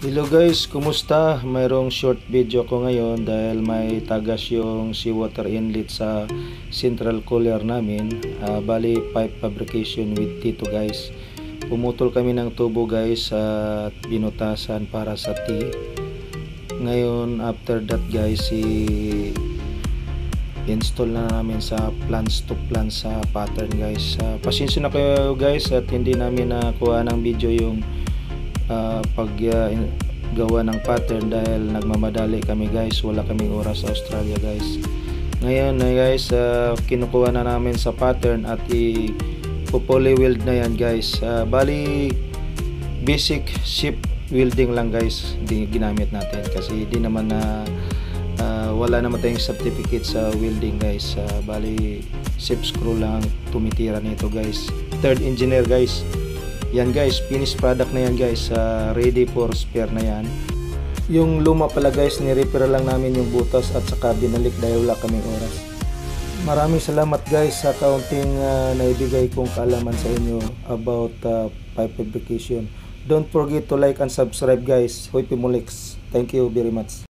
Hello guys, kumusta? Mayroong short video ko ngayon dahil may tagas yung seawater inlet sa central cooler namin. Bali pipe fabrication with Tito guys. Pumutol kami ng tubo guys at binutasan para sa tea. Ngayon after that guys, install na namin sa plans to plans sa pattern guys. Pasensya na kayo guys at hindi namin nakuha ng video yung paggawa ng pattern dahil nagmamadali kami guys, wala kaming oras sa Australia guys. Ngayon guys, kinukuha na namin sa pattern at i-poly weld na yan guys. Bali basic ship welding lang guys di ginamit natin kasi di naman wala naman tayong certificate sa welding guys. Bali ship screw lang tumitira nito guys. Third engineer guys. Yan guys, finished product na yan guys, ready for spare na yan. Yung luma pala guys, ni-repair lang namin yung butas at saka binalik dahil wala kaming oras. Maraming salamat guys sa kaunting naibigay kong kaalaman sa inyo about pipe fabrication. Don't forget to like and subscribe guys. Hoy Pimulix. Thank you very much.